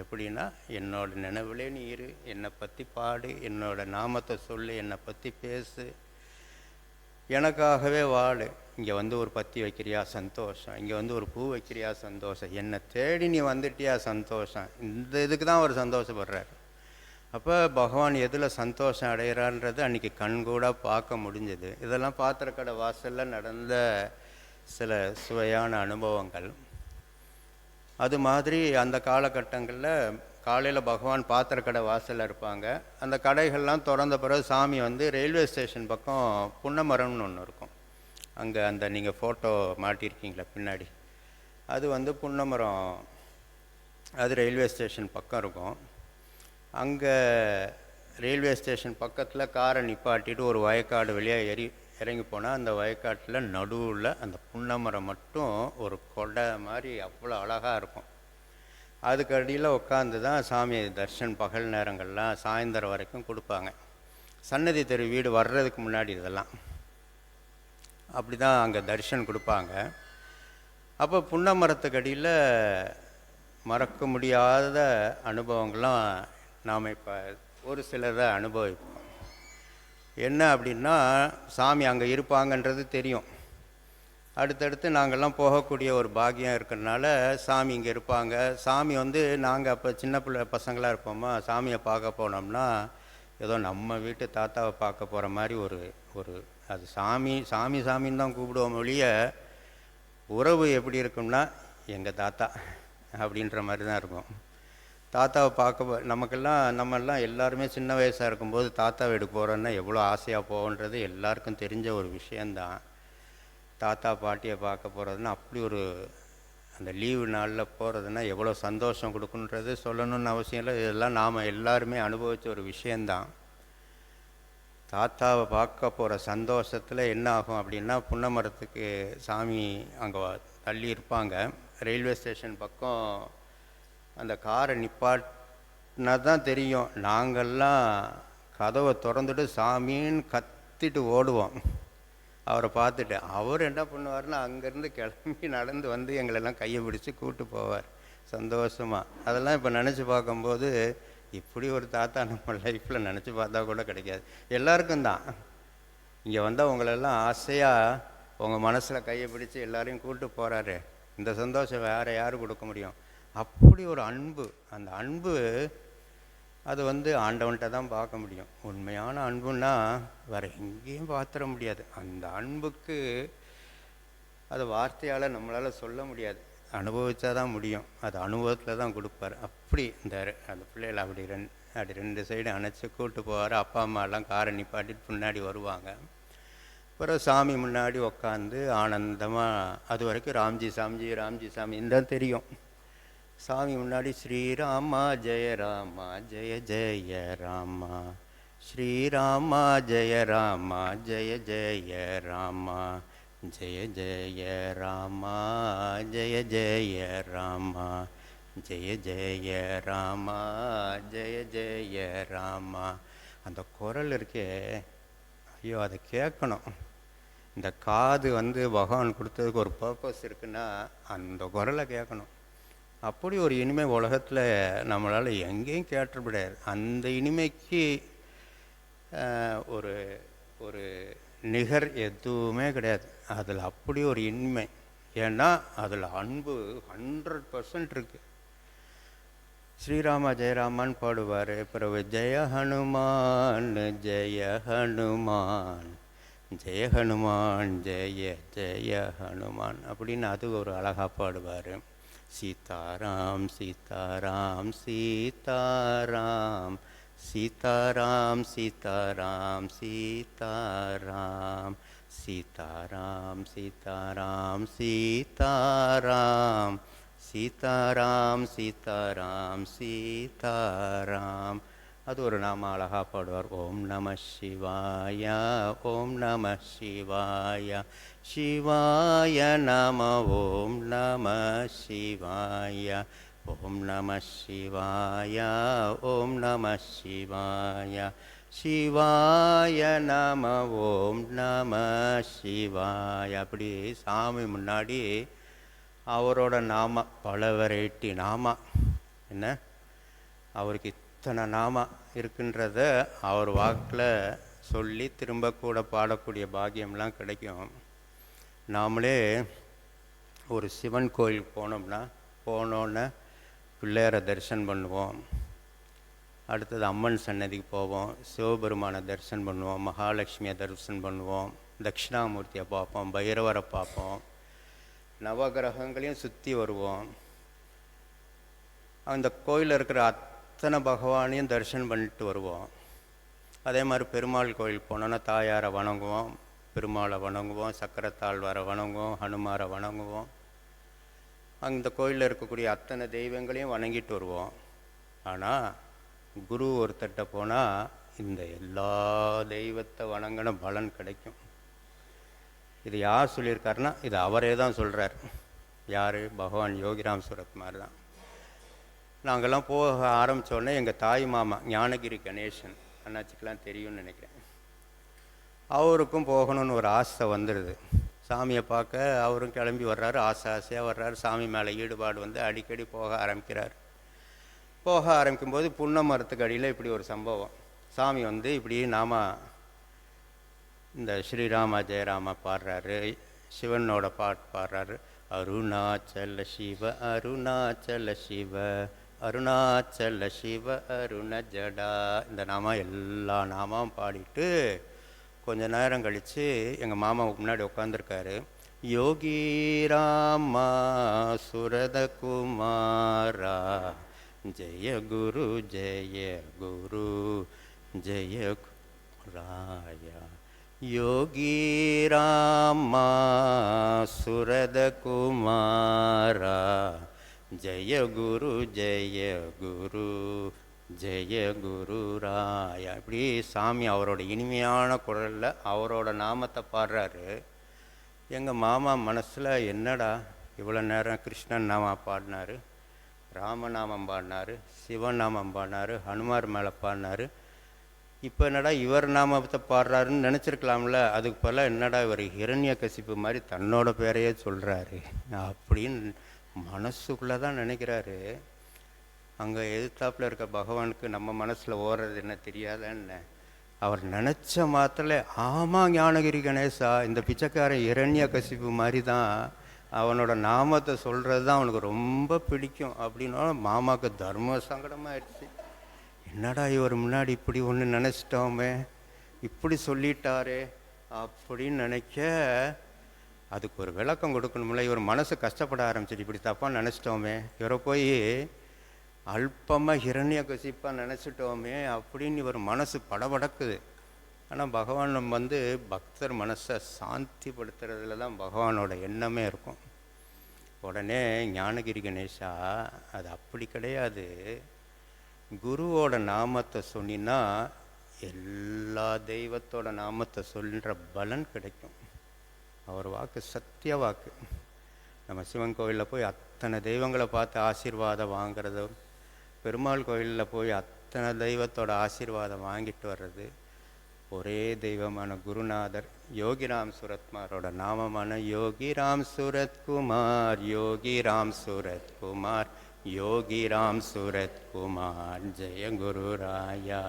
எப்படின்னா, என்னோட நினைவிலே நீ இரு, என்னை பற்றி பாடு, என்னோட நாமத்தை சொல்லு, என்னை பற்றி பேசு, எனக்காகவே வாழு. இங்கே வந்து ஒரு பத்தி வைக்கிறியா சந்தோஷம், இங்கே வந்து ஒரு பூ வைக்கிறியா சந்தோஷம், என்னை தேடி நீ வந்துட்டியா சந்தோஷம். இந்த இதுக்கு தான் அவர் சந்தோஷப்படுறார். அப்போ பகவான் எதில் சந்தோஷம் அடைகிறான்றது அன்றைக்கி கண்கூடாக பார்க்க முடிஞ்சது. இதெல்லாம் பாத்திரக்கடை வாசலில் நடந்த சில சுவையான அனுபவங்கள். அது மாதிரி அந்த காலகட்டங்களில் காலையில் பகவான் பாத்திரக்கடை வாசலில் இருப்பாங்க. அந்த கடைகள்லாம் திறந்த பிறகு சாமி வந்து ரயில்வே ஸ்டேஷன் பக்கம் புன்னமரம்னு ஒன்று இருக்கும். அங்கே அந்த நீங்கள் ஃபோட்டோ மாட்டியிருக்கீங்களா பின்னாடி, அது வந்து புன்னமரம். அது ரயில்வே ஸ்டேஷன் பக்கம் இருக்கும். அங்கே ரயில்வே ஸ்டேஷன் பக்கத்தில் காரை நிப்பாட்டிட்டு ஒரு வயக்காடு வழியாக இறங்கி போனால் அந்த வயக்காட்டில் நடுவில் அந்த புன்னமரம் மட்டும் ஒரு கொடை மாதிரி அவ்வளோ அழகாக இருக்கும். அதுக்கு அடியில் உட்காந்து தான் சாமி தர்ஷன் பகல் நேரங்கள்லாம் சாயந்தரம் வரைக்கும் கொடுப்பாங்க. சன்னதி தெரு வீடு வர்றதுக்கு முன்னாடி இதெல்லாம் அப்படி தான் அங்கே தர்ஷன் கொடுப்பாங்க. அப்போ புன்னமரத்துக்கு அடியில் மறக்க முடியாத அனுபவங்கள்லாம் நாம் இப்போ ஒரு சிலரை அனுபவிப்போம். என்ன அப்படின்னா, சாமி அங்கே இருப்பாங்கன்றது தெரியும். அடுத்தடுத்து நாங்கள்லாம் போகக்கூடிய ஒரு பாக்கியம் இருக்கிறதுனால சாமி இங்கே இருப்பாங்க. சாமி வந்து நாங்கள் அப்போ சின்ன பிள்ளை பசங்களாக இருப்போமா, சாமியை பார்க்க போனோம்னா ஏதோ நம்ம வீட்டு தாத்தாவை பார்க்க போகிற மாதிரி ஒரு அது சாமி சாமி சாமின்னு தான் கூப்பிடுவோம் ஒழிய, உறவு எப்படி இருக்கும்னா எங்கள் தாத்தா அப்படின்ற மாதிரி தான் இருக்கும். தாத்தாவை பார்க்க நம்மெல்லாம் எல்லாருமே சின்ன வயசாக இருக்கும்போது தாத்தா வீட்டுக்கு போகிறோன்னா எவ்வளோ ஆசையாக போகன்றது எல்லாருக்கும் தெரிஞ்ச ஒரு விஷயந்தான். தாத்தா பாட்டியை பார்க்க போகிறதுன்னா அப்படி ஒரு அந்த லீவு நாளில் போகிறதுனா எவ்வளோ சந்தோஷம் கொடுக்குன்றது சொல்லணும்னு அவசியம் இல்லை. இதெல்லாம் நாம் எல்லாருமே அனுபவித்த ஒரு விஷயந்தான். தாத்தாவை பார்க்க போகிற சந்தோஷத்தில் என்ன ஆகும் அப்படின்னா, புன்னமரத்துக்கு சாமி அங்கே தள்ளி இருப்பாங்க. ரயில்வே ஸ்டேஷன் பக்கம் அந்த காரை நிப்பாட்டினா தான் தெரியும். நாங்கள்லாம் கதவை திறந்துட்டு சாமின்னு கத்திட்டு ஓடுவோம் அவரை பார்த்துட்டு. அவர் என்ன பண்ணுவார்னா, அங்கேருந்து கிளம்பி நடந்து வந்து எங்களெல்லாம் கையை பிடிச்சி கூப்பிட்டு போவார் சந்தோஷமாக. அதெல்லாம் இப்போ நினச்சி பார்க்கும்போது இப்படி ஒரு தாத்தா நம்ம லைஃப்பில் நினச்சி பார்த்தா கூட கிடைக்காது. எல்லாருக்கும் தான் இங்கே வந்தால் உங்களெல்லாம் ஆசையாக உங்கள் மனசில் கையை பிடிச்சி எல்லாரையும் கூப்பிட்டு போகிறாரு. இந்த சந்தோஷம் வேறு யார் கொடுக்க முடியும்? அப்படி ஒரு அன்பு. அந்த அன்பு அது வந்து ஆண்டவன்கிட்ட தான் பார்க்க முடியும். உண்மையான அன்புன்னா வேறு எங்கேயும் பார்த்துட முடியாது. அந்த அன்புக்கு அது வார்த்தையால் நம்மளால் சொல்ல முடியாது, அனுபவித்தா தான் முடியும். அது அனுபவத்தில் தான் கொடுப்பார். அப்படி அந்த பிள்ளைகளை அப்படி ரெண்டு சைடு அணைச்சி கூப்பிட்டு போவார். அப்பா அம்மாலாம் காரை நிப்பாட்டிட்டு முன்னாடி வருவாங்க. அப்புறம் சாமி முன்னாடி உக்காந்து ஆனந்தமாக, அது வரைக்கும் ராம்ஜி சாமிஜி ராம்ஜி சாமி தான் தெரியும். சாமி முன்னாடி ஸ்ரீராமா ஜெய ராமா ஜெய ஜெய ராமா, ஸ்ரீராமா ஜெய ராமா ஜெய ஜெய ராமா, ஜெய ஜெய ராமா ஜெய ஜெய ராமா, ஜெய ஜெய ராமா ஜெய ஜெய ராமா. அந்த குரல் இருக்கே, ஐயோ அதை கேட்கணும். இந்த காது வந்து பகவான் கொடுத்ததுக்கு ஒரு பர்பஸ் இருக்குன்னா அந்த குரலை கேட்கணும். அப்படி ஒரு இனிமை உலகத்தில் நம்மளால் எங்கேயும் கேட்ட முடியாது. அந்த இனிமைக்கு ஒரு ஒரு நிகர் எதுவுமே கிடையாது. அதில் அப்படி ஒரு இனிமை. ஏன்னா அதில் அன்பு 100% இருக்குது. ஸ்ரீராமா ஜெயராமான்னு பாடுவார். பிறகு ஜெய ஹனுமான் ஜெய ஹனுமான் ஜெய ஹனுமான் ஜெய ஜெய ஹனுமான் அப்படின்னு அது ஒரு அழகாக பாடுவார். சீதாராம் சீதாராம் சீதாராம் சீதாராம் சீதாராம் சீதாராம் சீதாராம் சீதாராம் சீதாராம் சீதாராம் சீதாராம் சீதாராம். அது ஒரு நாம அழகாக பாடுவார். ஓம் நம சிவாய ஓம் நம சிவாய சிவாய நம ஓம் நம சிவாய ஓம் நம சிவாய ஓம் நம சிவாய சிவாய நம ஓம் நம சிவாய. அப்படி சாமி முன்னாடி அவரோட நாம பல வெரைட்டி நாம என்ன அவருக்கு இத்தனை நாம இருக்குன்றத அவர் வாக்கில் சொல்லி திரும்ப கூட பாடக்கூடிய பாக்கியம்லாம் கிடைக்கும். நாமளே ஒரு சிவன் கோயில் போனோன்னே பிள்ளையாரை தரிசனம் பண்ணுவோம். அடுத்தது அம்மன் சன்னதிக்கு போவோம், சிவபெருமானை தரிசனம் பண்ணுவோம், மகாலட்சுமியை தரிசனம் பண்ணுவோம், தட்சிணாமூர்த்தியை பார்ப்போம், பைரவரை பார்ப்போம், நவகிரகங்களையும் சுற்றி வருவோம். அந்த கோயிலில் இருக்கிற அத்தனை பகவானையும் தரிசனம் பண்ணிட்டு வருவோம். அதே மாதிரி பெருமாள் கோயில் போனோன்னா தாயாரை வணங்குவோம், பெருமாளை வணங்குவோம், சக்கரத்தாழ்வாரை வணங்குவோம், ஹனுமாரை வணங்குவோம். அந்த கோயிலில் இருக்கக்கூடிய அத்தனை தெய்வங்களையும் வணங்கிட்டு வருவோம். ஆனால் குரு ஒருத்தட்ட போனால் இந்த எல்லா தெய்வத்தை வணங்கின பலன் கிடைக்கும். இது யார் சொல்லியிருக்காருன்னா இது அவரே தான் சொல்கிறார். யார்? பகவான் யோகிராம் சுரத்குமார் தான். நாங்கள்லாம் போக ஆரம்பித்தோடனே எங்கள் தாய் மாமா ஞானகிரி கணேசன் அண்ணாச்சிக்கெலாம் தெரியும்னு நினைக்கிறேன். அவருக்கும் போகணும்னு ஒரு ஆசை வந்துடுது. சாமியை பார்க்க அவரும் கிளம்பி வர்றாரு, ஆசையாக வர்றாரு. சாமி மேலே ஈடுபாடு வந்து அடிக்கடி போக ஆரம்பிக்கிறார். போக ஆரம்பிக்கும்போது புன்ன மரத்துக்கு அடியில் இப்படி ஒரு சம்பவம். சாமி வந்து இப்படி இந்த ஸ்ரீராம ஜெயராம பாடுறாரு, சிவனோட பாட்டு பாடுறாரு. அருணாச்சல சிவ அருணாச்சல சிவ அருணாச்சல சிவ அருண ஜடா, இந்த நாமம் எல்லா நாமம் பாடிட்டு கொஞ்ச நேரம் கழித்து எங்கள் மாமா முன்னாடி உட்காந்துருக்காரு. யோகி ராமா சுரத குமாரா ஜெய குரு ஜெய குரு ஜெய ராயா. யோகி ராமா சுரத குமாரா ஜெய குரு ஜெய குரு ராயா. இப்படி சாமி அவரோட இனிமையான குரலில் அவரோட நாமத்தை பாடுறாரு. எங்கள் மாமா மனசில் என்னடா இவ்வளோ நேரம் கிருஷ்ணன் நாமம் பாடினார், ராமநாமம் பாடினார், சிவநாமம் பாடினார், ஹனுமார் மேலே பாடினார், இப்போ என்னடா இவர் நாமத்தை பாடுறாருன்னு நினச்சிருக்கலாம்ல. அதுக்கு பதிலாக என்னடா இவர் ஹிரண்ய கசிப்பு மாதிரி தன்னோட பேரையே சொல்கிறாரு அப்படின்னு மனசுக்குள்ளே தான் நினைக்கிறாரு. அங்கே எதிர்த்தாப்பில் இருக்க பகவானுக்கு நம்ம மனசில் ஓடுறது என்ன தெரியாதன்னு அவர் நினச்ச மாத்திர, ஆமாம் ஞானகிரி கணேசா, இந்த பிச்சைக்காரன் இரண்ய கசிப்பு மாதிரி தான், அவனோட நாமத்தை சொல்கிறது தான் அவனுக்கு ரொம்ப பிடிக்கும் அப்படின்னா மாமாவுக்கு தர்ம சங்கடமாகிடுச்சு. என்னடா இவர் முன்னாடி இப்படி ஒன்று நினச்சிட்டோமே, இப்படி சொல்லிட்டாரே அப்படின்னு நினைக்க அதுக்கு ஒரு விளக்கம் கொடுக்கணும்ல. இவர் மனசு கஷ்டப்பட ஆரம்பிச்சிட்டு, இப்படி தப்பாக நினச்சிட்டோமே, இவரை போய் அல்பமாக ஹிரண்ய கசிப்பாக நினச்சிட்டோமே அப்படின்னு இவர் மனசு படபடக்குது. ஆனால் பகவான் வந்து பக்தர் மனசை சாந்திப்படுத்துறதுல தான் பகவானோட எண்ணமே இருக்கும். உடனே ஞானகிரி கணேசா, அது அப்படி கிடையாது, குருவோட நாமத்தை சொன்னின்னா எல்லா தெய்வத்தோட நாமத்தை சொல்கிற பலன் கிடைக்கும். அவர் வாக்கு சத்திய வாக்கு. நம்ம சிவன் கோயிலில் போய் அத்தனை தெய்வங்களை பார்த்து ஆசீர்வாதம் வாங்கிறது, பெருமாள் கோயிலில் போய் அத்தனை தெய்வத்தோட ஆசீர்வாதம் வாங்கிட்டு வர்றது, ஒரே தெய்வமான குருநாதர் யோகிராம் சுரத்குமாரோட நாமமான யோகிராம் சுரத்குமார் யோகிராம் சுரத்குமார் யோகிராம் சுரத்குமார் ஜெய குரு ராயா.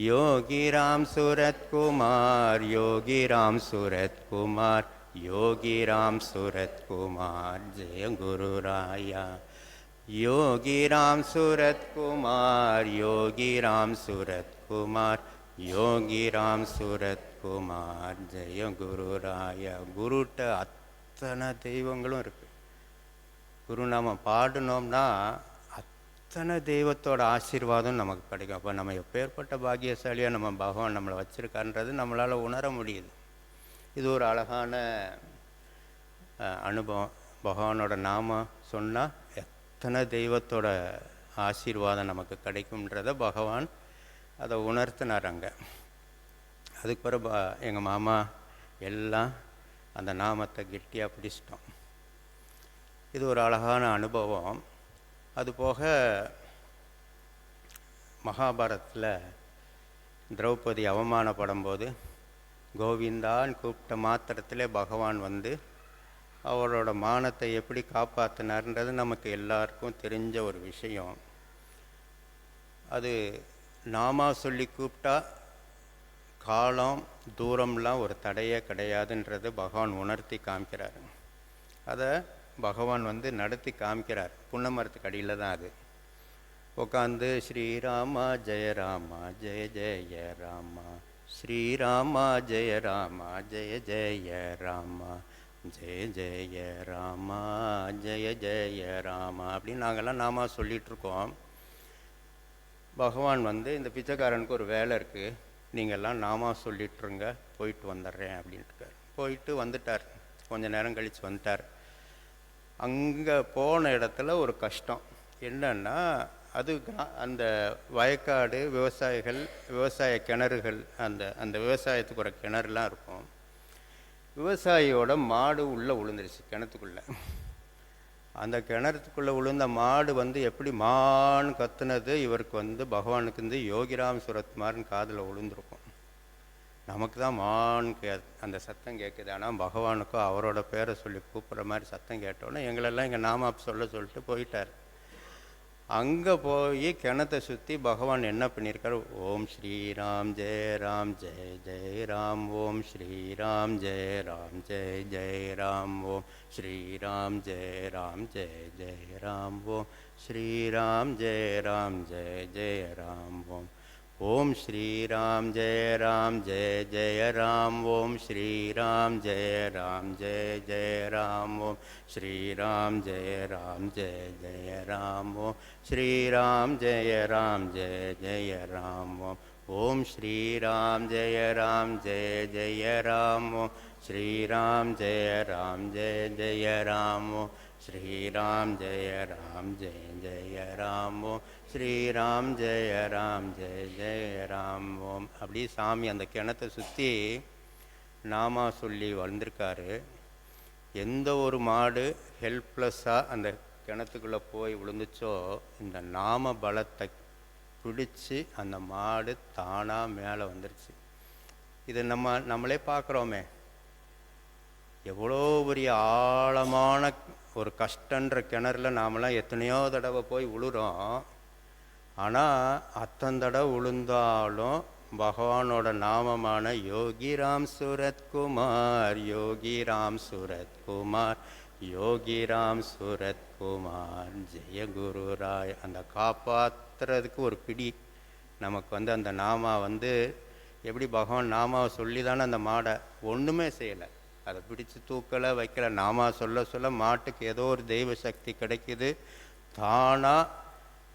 யோகிராம் சுரத்குமார் யோகிராம் சுரத்குமார் யோகிராம் சுரத்குமார் ஜெய குரு ராயா. யோகிராம் சுரத்குமார் யோகிராம் சுரத்குமார் யோகிராம் சுரத்குமார் ஜெய குரு ராயா. குருட்ட அத்தனை தெய்வங்களும் இருக்குது. குருநாமம் பாடினோம்னா அத்தனை தெய்வத்தோட ஆசீர்வாதம் நமக்கு கிடைக்கும். அப்போ நம்ம எப்பேற்பட்ட பாக்கியசாலியாக நம்ம பகவான் நம்மளை வச்சுருக்கான்றது நம்மளால் உணர முடியுது. இது ஒரு அழகான அனுபவம். பகவானோட நாமம் சொன்னால் எத்தனை தெய்வத்தோட ஆசீர்வாதம் நமக்கு கிடைக்கும்ன்றத பகவான் அதை உணர்த்தினார் அங்கே. அதுக்கு பிறகு எங்கள் மாமா எல்லாம் அந்த நாமத்தை கெட்டியாக பிடிச்சிட்டோம். இது ஒரு அழகான அனுபவம். அதுபோக மகாபாரதத்தில் திரௌபதி அவமானப்படும் போது கோவிந்தான்னு கூப்பிட்ட மாத்திரத்திலே பகவான் வந்து அவரோட மானத்தை எப்படி காப்பாற்றினார்ன்றது நமக்கு எல்லாருக்கும் தெரிஞ்ச ஒரு விஷயம். அது நாமா சொல்லி கூப்பிட்டா காலம் தூரம்லாம் ஒரு தடையே கிடையாதுன்றது பகவான் உணர்த்தி காமிக்கிறார். அதை பகவான் நடத்தி காமிக்கிறார். புன்னமரத்துக்கு அடியில் தான் அது உட்காந்து ஸ்ரீராமா ஜெய ராமா ஜெய ஜெய ராமா, ஸ்ரீராமா ஜெய ராமா ஜெய ஜெய ராமா, ஜெய ஜெய ராமா ஜெய ஜெய ராமா அப்படின்னு நாங்கள்லாம் நாமா சொல்லிகிட்ருக்கோம். பகவான் இந்த பிச்சைக்காரனுக்கு ஒரு வேலை இருக்குது, நீங்கள்லாம் நாமா சொல்லிட்டுருங்க, போயிட்டு வந்துடுறேன் அப்படின்ட்டு போயிட்டு வந்துட்டார். கொஞ்சம் நேரம் கழித்து வந்துட்டார். அங்கே போன இடத்துல ஒரு கஷ்டம் என்னன்னா, அது அந்த வயக்காடு விவசாயிகள் விவசாய கிணறுகள், அந்த அந்த விவசாயத்துக்கு ஒரு கிணறுலாம் இருக்கும். விவசாயியோட மாடு உள்ளே விழுந்துருச்சு கிணத்துக்குள்ளே. அந்த கிணத்துக்குள்ளே விழுந்த மாடு எப்படி மான்னு கத்துனது இவருக்கு பகவானுக்கு யோகிராம் சுரத்குமார்னு காதில் விழுந்திருக்கும். நமக்கு தான் மான்னு அந்த சத்தம் கேட்குது. ஆனால் பகவானுக்கும் அவரோட பேரை சொல்லி கூப்பிட்ற மாதிரி சத்தம் கேட்டோன்னே எங்களெல்லாம் இங்கே நாமா சொல்லிட்டு போயிட்டார். அங்கே போய் கிணத்தை சுற்றி பகவான் என்ன பண்ணியிருக்காரு, ஓம் ஸ்ரீராம் ஜெய ராம் ஜெய ஜெய ராம், ஓம் ஸ்ரீராம் ஜெய ராம் ஜெய ஜெய ராம், ஓம் ஸ்ரீராம் ஜெய ராம் ஜெய ஜெய ராம், ஓம் ஸ்ரீராம் ஜெய ராம் ஜெய ஜெய ராம், ஓம் ஸ்ரீராம் ஜெய ராம் ஜெய ஜெய ராம், ஓம் ஸ்ரீராம் ஜெய ராம் ஜெய ஜெய ராம், ஓம் ஸ்ரீராம் ஜெய ராம் ஜெய ஜெய ராம், ஓம் ஸ்ரீராம் ஜெய ராம் ஜெய ஜெய ராம், ஓம் ஸ்ரீராம் ஜெய ராம் ஜெய ஜெய ராம், ஓம் ஸ்ரீராம் ஜெய ராம் ஜெய ஜெய ராம், ஓம் ஸ்ரீராம் ஜெய ராம் ஜெய ஜெய ராம், ஓம் ஸ்ரீராம் ஜெய ராம் ஜெய ஜெய ராம், ஓம். அப்படி சாமி அந்த கிணத்தை சுற்றி நாமா சொல்லி வந்திருக்காரு. எந்த ஒரு மாடு ஹெல்ப்லெஸ்ஸாக அந்த கிணத்துக்குள்ளே போய் விழுந்துச்சோ, இந்த நாம பலத்தை பிடிச்சி அந்த மாடு தானாக மேலே வந்துருச்சு. இது நம்மளே பார்க்குறோமே, எவ்வளோ பெரிய ஆழமான ஒரு கஷ்டன்ற கிணறுல நாமெல்லாம் எத்தனையோ தடவை போய் விழுறோம். ஆனால் அத்தனை தடவை விழுந்தாலும் பகவானோட நாமமான யோகிராம் சுரத்குமார், யோகிராம் சுரத்குமார், யோகிராம் சுரத்குமார், ஜெய குருராய், அந்த காப்பாற்றுறதுக்கு ஒரு பிடி நமக்கு அந்த நாமா எப்படி பகவான் நாமாவை சொல்லி தானே அந்த மாடை ஒன்றுமே செய்யலை, அதை பிடிச்சி தூக்கலை வைக்கலை. நாமா சொல்ல சொல்ல மாட்டுக்கு ஏதோ ஒரு தெய்வ சக்தி கிடைக்குது. தானாக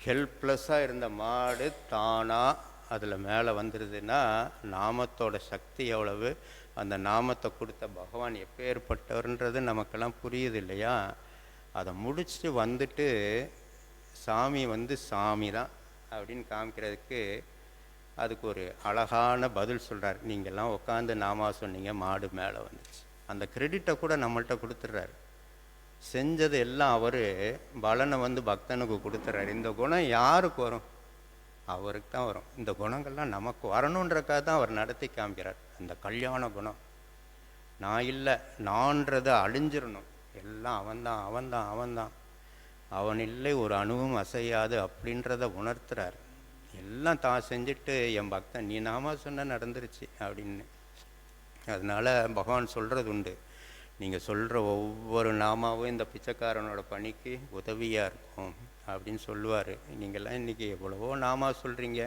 ஹெல்ப்லெஸ்ஸாக இருந்த மாடு தானாக அதில் மேலே வந்துடுதுன்னா நாமத்தோட சக்தி எவ்வளவு, அந்த நாமத்தை கொடுத்த பகவான் எப்பேற்பட்டவர்ன்றது நமக்கெல்லாம் புரியுது இல்லையா. அதை முடிச்சுட்டு வந்துட்டு சாமி சாமி தான் அப்படின்னு காமிக்கிறதுக்கு அதுக்கு ஒரு அழகான பதில் சொல்கிறார். நீங்கள்லாம் உட்காந்து நாமா சொன்னீங்க, மாடு மேலே வந்துச்சு. அந்த கிரெடிட்டை கூட நம்மள்கிட்ட கொடுத்துட்றாரு. செஞ்சது எல்லாம் அவர் பலனை பக்தனுக்கு கொடுத்துட்றாரு. இந்த குணம் யாருக்கு வரும்? அவருக்கு தான் வரும். இந்த குணங்கள்லாம் நமக்கு வரணுன்றக்காக தான் அவர் நடத்தி காமிக்கிறார். அந்த கல்யாண குணம் நான் இல்லை, நான்றது அழிஞ்சிடணும். எல்லாம் அவன்தான் அவன்தான் அவன்தான், அவன் இல்லை ஒரு அணுவும் அசையாது அப்படின்றத உணர்த்துறார். எல்லாம் தான் செஞ்சுட்டு என் பக்தன் நீ நாமா சொன்ன நடந்துருச்சு அப்படின்னு. அதனால் பகவான் சொல்கிறது உண்டு, நீங்கள் சொல்கிற ஒவ்வொரு நாமாவும் இந்த பிச்சைக்காரனோட பணிக்கு உதவியாக இருக்கும் அப்படின்னு சொல்லுவார். நீங்கள்லாம் இன்றைக்கி எவ்வளவோ நாமா சொல்கிறீங்க,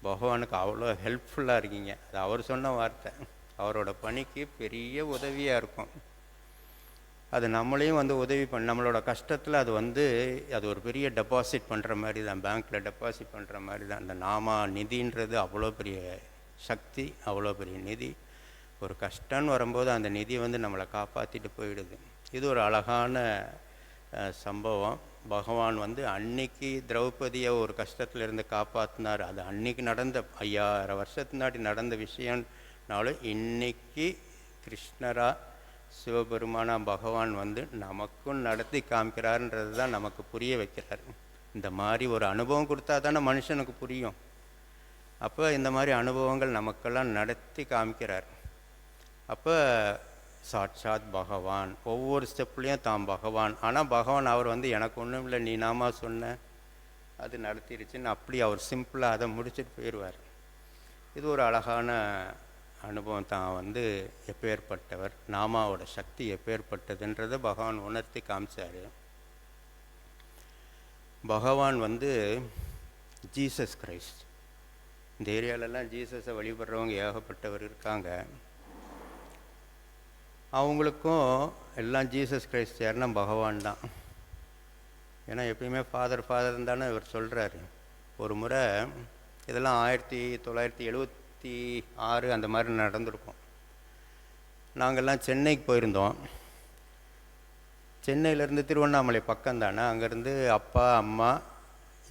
பகவானுக்கு அவ்வளோ ஹெல்ப்ஃபுல்லாக இருக்கீங்க. அது அவர் சொன்ன வார்த்தை, அவரோட பணிக்கு பெரிய உதவியாக இருக்கும். அது நம்மளையும் உதவி நம்மளோட கஷ்டத்தில் அது அது ஒரு பெரிய டெபாசிட் பண்ணுற மாதிரி தான், பேங்க்கில் டெபாசிட் பண்ணுற மாதிரி தான். அந்த நாமா நிதின்றது அவ்வளோ பெரிய சக்தி, அவ்வளோ பெரிய நிதி. ஒரு கஷ்டம்னு வரும்போது அந்த நிதி நம்மளை காப்பாற்றிட்டு போயிடுது. இது ஒரு அழகான சம்பவம். பகவான் அன்னைக்கு திரௌபதியை ஒரு கஷ்டத்தில் இருந்து காப்பாற்றினார். அது அன்னைக்கு நடந்த 5000 வருஷத்துக்கு முன்னாடி நடந்த விஷயம்னாலும் இன்னைக்கு கிருஷ்ணரா சிவபெருமானா பகவான் நமக்கும் நடத்தி காமிக்கிறாருன்றது தான் நமக்கு புரிய வைக்கிறார். இந்த மாதிரி ஒரு அனுபவம் கொடுத்தா தானே மனுஷனுக்கு புரியும். அப்போ இந்த மாதிரி அனுபவங்கள் நமக்கெல்லாம் நடத்தி காமிக்கிறார். அப்போ சாட்சாத் பகவான் ஒவ்வொரு ஸ்டெப்லேயும் தான் பகவான். ஆனால் பகவான் அவர் எனக்கு ஒன்றும் இல்லை, நீ நாமா சொன்ன அது நடத்திருச்சுன்னு அப்படி அவர் சிம்பிளாக அதை முடிச்சுட்டு போயிடுவார். இது ஒரு அழகான அனுபவம் தான். வந்து எப்பேற்பட்டவர், நாமாவோட சக்தி எப்பேற்பட்டதுன்றதை பகவான் உணர்த்தி காமிச்சார். பகவான் வந்து ஜீசஸ் கிரைஸ்ட். இந்த ஏரியாலெல்லாம் ஜீசஸை வழிபடுறவங்க ஏகப்பட்டவர் இருக்காங்க. அவங்களுக்கும் எல்லாம் ஜீசஸ் கிரைஸ்ட் யாருன்னா பகவான் தான். ஏன்னா எப்பயுமே ஃபாதர் தானே இவர் சொல்கிறாரு. ஒரு முறை இதெல்லாம் 1976 அந்த மாதிரி நடந்திருக்கும். நாங்கள்லாம் சென்னைக்கு போயிருந்தோம். சென்னையிலேருந்து திருவண்ணாமலை பக்கம் தானே. அங்கேருந்து அப்பா, அம்மா,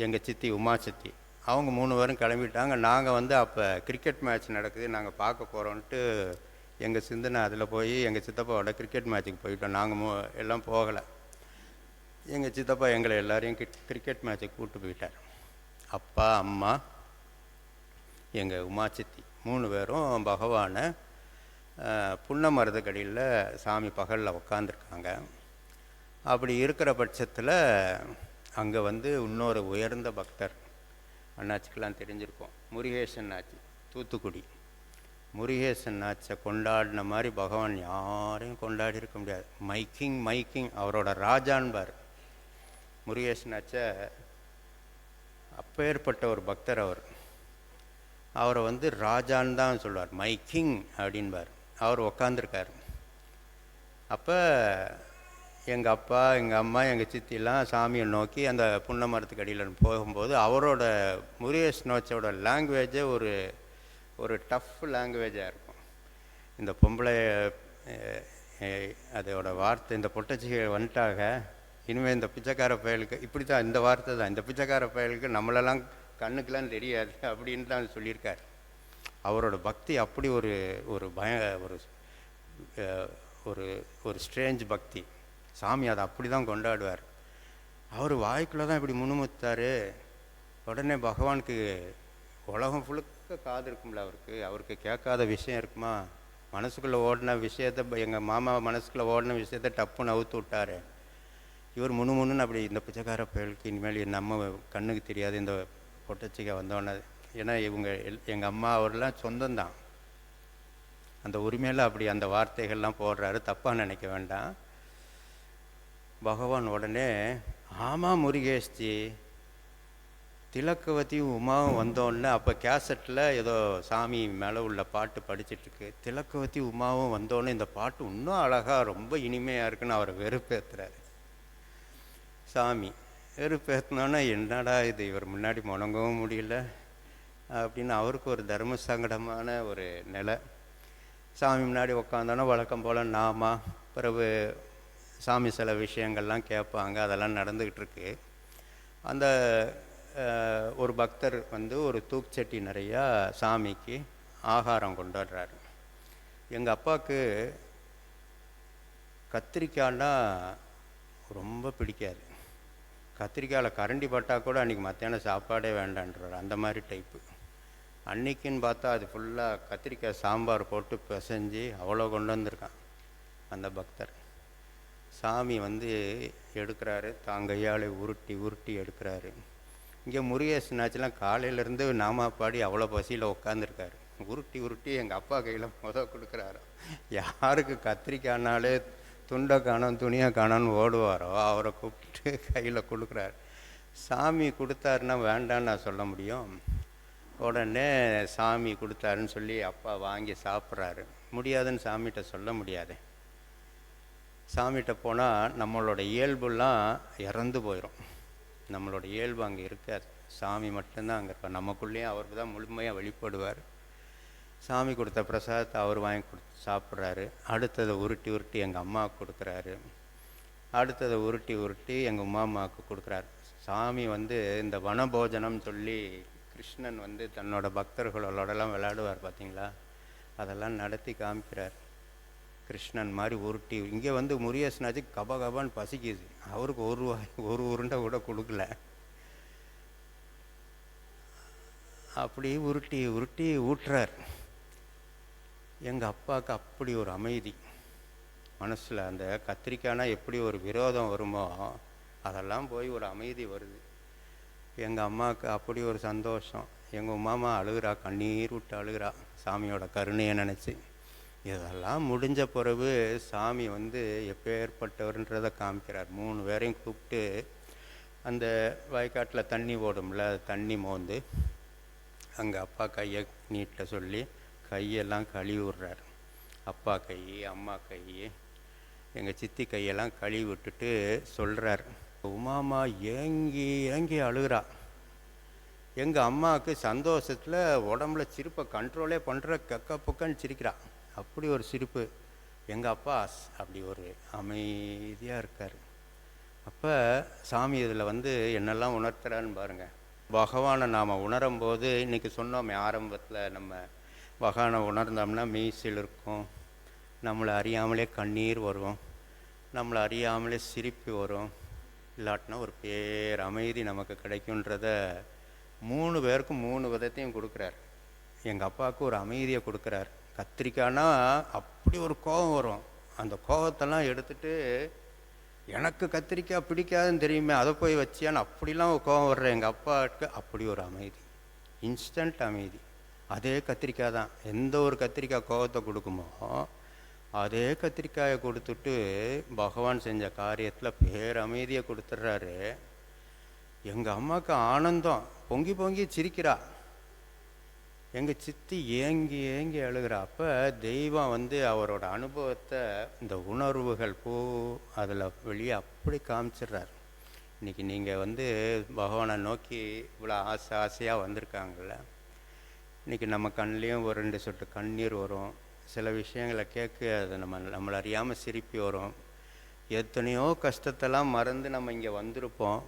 எங்கள் சித்தி உமா சித்தி அவங்க 3 பேரும் கிளம்பிட்டாங்க. நாங்கள் வந்து அப்போ கிரிக்கெட் மேட்ச் நடக்குது, நாங்கள் பார்க்க போகிறோன்ட்டு எங்கள் சிந்தனை அதில் போய் எங்கள் சித்தப்பாவோட கிரிக்கெட் மேட்ச்சுக்கு போயிட்டோம். நாங்கள் எல்லாம் போகலை. எங்கள் சித்தப்பா எங்களை எல்லாரையும் கிரிக்கெட் மேட்ச்சுக்கு கூப்பிட்டு போயிட்டார். அப்பா, அம்மா, எங்கள் உமா சித்தி 3 பேரும் பகவானை புன்ன மருதக்கடியில் சாமி பகலில் உக்காந்துருக்காங்க. அப்படி இருக்கிற பட்சத்தில் அங்கே வந்து இன்னொரு உயர்ந்த பக்தர், அண்ணாச்சிக்கெல்லாம் தெரிஞ்சிருக்கோம், முருகேசன் ஆச்சி, தூத்துக்குடி. முருகேசன் ஆச்சை கொண்டாடின மாதிரி பகவான் யாரையும் கொண்டாடி இருக்க முடியாது. மைக்கிங் அவரோட ராஜான்பார். முருகேசன் ஆச்சை அப்பேற்பட்ட ஒரு பக்தர். அவரை வந்து ராஜான்னு தான் சொல்லுவார், மைக்கிங் அப்படின்பார். அவர் உக்காந்துருக்கார். அப்போ எங்கள் அப்பா, எங்கள் அம்மா, எங்கள் சித்திலாம் சாமியை நோக்கி அந்த புன்ன மரத்துக்கு அடியில் போகும்போது அவரோட முருகேசனோச்சோட லாங்குவேஜே ஒரு டஃப் லாங்குவேஜாக இருக்கும். இந்த பொம்பளை அதோட வார்த்தை, இந்த பொட்டச்சிகள் வந்துட்டாக, இனிமேல் இந்த பிச்சைக்கார பயலுக்கு இப்படி தான், இந்த வார்த்தை தான், இந்த பிச்சைக்கார பயலுக்கு நம்மளெல்லாம் கண்ணுக்கெல்லாம் தெரியாது அப்படின்னு தான் சொல்லியிருக்கார். அவரோட பக்தி அப்படி ஒரு ஒரு ஸ்ட்ரேஞ்ச் பக்தி. சாமி அதை அப்படி தான் கொண்டாடுவார். அவர் வாய்க்குள்ளே தான் இப்படி முணுமுத்தார். உடனே பகவானுக்கு உலகம் ஃபுல்லுக்க காது இருக்கும்ல, அவருக்கு கேட்காத விஷயம் இருக்குமா? மனசுக்குள்ளே ஓடின விஷயத்த, எங்கள் மாமா மனசுக்குள்ளே ஓடின விஷயத்த டப்புன்னு அவுத்து விட்டார். இவர் முணுமுணுன்னு அப்படி, இந்த பிச்சைக்கார பயலுக்கு இனிமேல் நம்ம கண்ணுக்கு தெரியாது இந்த பொட்டச்சிக்கை வந்தோன்னே. ஏன்னா எங்கள் அம்மா அவரெல்லாம் சொந்தம்தான். அந்த உரிமையில் அப்படி அந்த வார்த்தைகள்லாம் போடுறாரு, தப்பாக நினைக்க வேண்டாம். பகவான் உடனே, ஆமாம் முருகேஷ்ஜி, திலக்கவதியும் உமாவும் வந்தோடனே, அப்போ கேசட்டில் ஏதோ சாமி மேலே உள்ள பாட்டு படிச்சிட்ருக்கு. திலக்கவதி உமாவும் வந்தோடனே இந்த பாட்டு இன்னும் அழகாக ரொம்ப இனிமையாக இருக்குன்னு அவரை வெறுப்பேற்றுறாரு சாமி. வெறுப்பேற்றினோன்னா, என்னடா இது, இவர் முன்னாடி முணங்கவும் முடியல அப்படின்னு அவருக்கு ஒரு தர்ம சங்கடமான ஒரு நிலை. சாமி முன்னாடி உக்காந்தோன்னா வழக்கம் போல் நாமா, பிறகு சாமி சில விஷயங்கள்லாம் கேட்பாங்க, அதெல்லாம் நடந்துக்கிட்டு இருக்கு. அந்த ஒரு பக்தர் வந்து ஒரு தூக்குச்சட்டி நிறையா சாமிக்கு ஆகாரம் கொண்டு வர்றாரு. எங்கள் அப்பாவுக்கு கத்திரிக்காய்னா ரொம்ப பிடிக்காது. கத்திரிக்காயில் கரண்டி பட்டால் கூட அன்றைக்கி மத்தியானம் சாப்பாடே வேண்டான்றார், அந்த மாதிரி டைப்பு. அன்றைக்கின்னு பார்த்தா அது ஃபுல்லாக கத்திரிக்காய் சாம்பார் போட்டு பிசைஞ்சு அவ்வளோ கொண்டு வந்திருக்கான் அந்த பக்தர். சாமி வந்து எடுக்கிறாரு, தாங்கையால் உருட்டி எடுக்கிறாரு. இங்கே முருகேசனாச்சுலாம் காலையிலேருந்து நாமா பாடி அவ்வளோ பசியில் உட்காந்துருக்காரு. உருட்டி எங்கள் அப்பா கையில் கொடுக்குறாரு. யாருக்கு கத்திரிக்காய்னாலே துண்டை காணோம் துணியை காணோன்னு ஓடுவாரோ அவரை கூப்பிட்டு கையில் கொடுக்குறாரு. சாமி கொடுத்தாருன்னா வேண்டான்னு நான் சொல்ல முடியும்? உடனே சாமி கொடுத்தாருன்னு சொல்லி அப்பா வாங்கி சாப்பிட்றாரு. முடியாதுன்னு சாமிகிட்ட சொல்ல முடியாது. சாமிகிட்ட போனால் நம்மளோட இயல்புலாம் இறந்து போயிடும். நம்மளோட இயல்பு அங்கே இருக்காது. சாமி மட்டும்தான் அங்கே இருப்பார். நமக்குள்ளேயும் அவருக்கு தான் முழுமையாக வெளிப்படுவார். சாமி கொடுத்த பிரசாதத்தை அவர் வாங்கி சாப்பிட்றாரு. அடுத்ததை உருட்டி எங்கள் அம்மாவுக்கு கொடுக்குறாரு. அடுத்ததை உருட்டி எங்கள் அம்மாவுக்கு கொடுக்குறாரு. சாமி வந்து இந்த வனபோஜனம் சொல்லி கிருஷ்ணன் வந்து தன்னோட பக்தர்களோடலாம் விளையாடுவார் பார்த்தீங்களா, அதெல்லாம் நடத்தி காமிக்கிறார். கிருஷ்ணன் மாதிரி உருட்டி. இங்கே வந்து முருகேசனாச்சு கபான்னு பசிக்குது, அவருக்கு ஒரு உருண்டை கூட கொடுக்கல. அப்படி உருட்டி ஊட்டுறார். எங்கள் அப்பாவுக்கு அப்படி ஒரு அமைதி மனசில். அந்த கத்திரிக்காய்னா எப்படி ஒரு விரோதம் வருமோ அதெல்லாம் போய் ஒரு அமைதி வருது. எங்கள் அம்மாவுக்கு அப்படி ஒரு சந்தோஷம். எங்கள் உமாமா அழுகிறா, கண்ணீர் விட்டு அழுகிறா சாமியோட கருணையை நினச்சி. இதெல்லாம் முடிஞ்ச பிறகு சாமி வந்து எப்பேற்பட்டவர்ன்றதை காமிக்கிறார். 3 பேரையும் கூப்பிட்டு அந்த வயக்காட்டில் தண்ணி ஓடும்ல, தண்ணி மோந்து அங்கே அப்பா கையை நீட்ட சொல்லி கையெல்லாம் கழுவி விட்றார். அப்பா கை, அம்மா கை, எங்கள் சித்தி கையெல்லாம் கழுவி விட்டுட்டு சொல்கிறார், உமாமா ஏங்கி ஏங்கி அழுகிறா. எங்கள் அம்மாவுக்கு சந்தோஷத்தில் உடம்புல சிரிப்பை கண்ட்ரோலே பண்ணுற கக்க புக்கன்னு சிரிக்கிறா. அப்படி ஒரு சிரிப்பு. எங்கள் அப்பா அப்படி ஒரு அமைதியாக இருக்கார். அப்போ சாமி இதில் வந்து என்னெல்லாம் உணர்த்துறான்னு பாருங்கள். பகவானை நாம் உணரும்போது, இன்றைக்கி சொன்னோமே ஆரம்பத்தில், நம்ம பகவானை உணர்ந்தோம்னா மெய்சில் இருக்கும், நம்மளை அறியாமலே கண்ணீர் வரும், நம்மளை அறியாமலே சிரிப்பு வரும், இல்லாட்டினா ஒரு பேர் அமைதி நமக்கு கிடைக்குன்றத 3 பேருக்கும் 3 விதத்தையும் கொடுக்குறார். எங்கள் அப்பாவுக்கு ஒரு அமைதியை கொடுக்குறார். கத்திரிக்காய்னா அப்படி ஒரு கோபம் வரும். அந்த கோபத்தெல்லாம் எடுத்துட்டு, எனக்கு கத்திரிக்காய் பிடிக்காதுன்னு தெரியுமே, அதை போய் வச்சியான்னு அப்படிலாம் கோபம் வர்ற எங்கள் அப்பாவுக்கு அப்படி ஒரு அமைதி, இன்ஸ்டன்ட் அமைதி. அதே கத்திரிக்காய் தான். எந்த ஒரு கத்திரிக்காய் கோபத்தை கொடுக்குமோ அதே கத்திரிக்காயை கொடுத்துட்டு பகவான் செஞ்ச காரியத்தில் பேரமைதியை கொடுத்துட்றாரு. எங்கள் அம்மாவுக்கு ஆனந்தம், பொங்கி பொங்கி சிரிக்கிறா. எங்கள் சித்தி ஏங்கி ஏங்கி அழுகிறா. அப்போ தெய்வம் வந்து அவரோட அனுபவத்தை, இந்த உணர்வுகள் அதில் வெளியே அப்படி காமிச்சிடுறார். இன்றைக்கி நீங்கள் வந்து பகவானை நோக்கி இவ்வளோ ஆசையாக வந்திருக்காங்கள்ல, இன்றைக்கி நம்ம கண்லேயும் ஒரு 2 சொட்டு கண்ணீர் வரும். சில விஷயங்களை கேட்க அது நம்மளை அறியாமல் சிரிப்பி வரும். எத்தனையோ கஷ்டத்தெல்லாம் மறந்து நம்ம இங்கே வந்திருப்போம்.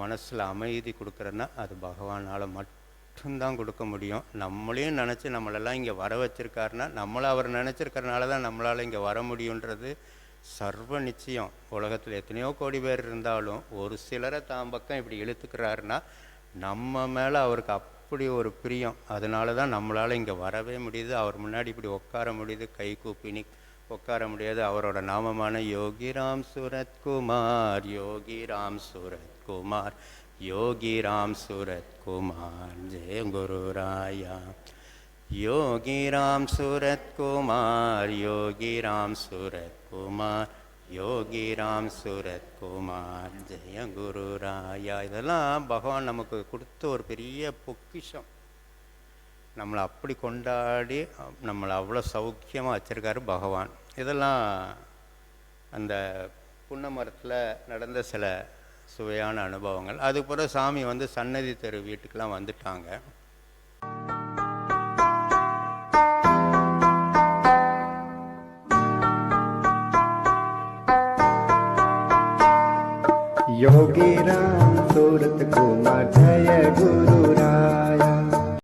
மனசில் அமைதி கொடுக்குறேன்னா அது பகவானால் மட்டும்தான் கொடுக்க முடியும். நம்மளையும் நினச்சி நம்மளெல்லாம் இங்கே வர வச்சுருக்காருன்னா, நம்மளை அவர் நினச்சிருக்கிறனால தான் நம்மளால் இங்கே வர முடியுன்றது சர்வ நிச்சயம். உலகத்தில் எத்தனையோ கோடி பேர் இருந்தாலும் ஒரு சிலரை தான் பக்கம் இப்படி இழுத்துக்கிறாருன்னா நம்ம மேலே அவருக்கு அப்படி ஒரு பிரியம். அதனால தான் நம்மளால் இங்கே வரவே முடியுது, அவர் முன்னாடி இப்படி உட்கார முடியுது, கை கூப்பினி உட்கார முடியாது. அவரோட நாமமான யோகிராம் சூரத்குமார், யோகிராம் சூரத்குமார், யோகிராம் சூரத்குமார், ஜெய குருராயா. யோகிராம் சூரத்குமார், யோகிராம் சூரத்குமார், யோகிராம் சூரத்குமார், ஜெய குருராயா. இதெல்லாம் பகவான் நமக்கு கொடுத்த ஒரு பெரிய பொக்கிஷம். நம்மளை அப்படி கொண்டாடி நம்மளை அவ்வளோ சௌக்கியமாக வச்சுருக்காரு பகவான். இதெல்லாம் அந்த புன்ன மரத்தில் நடந்த சில சுவையான அனுபவங்கள். அதுக்கப்புறம் சாமி வந்து சன்னதி தெரு வீட்டுக்கெலாம் வந்துட்டாங்க. योगी राम सूरत कुमार जय गुरु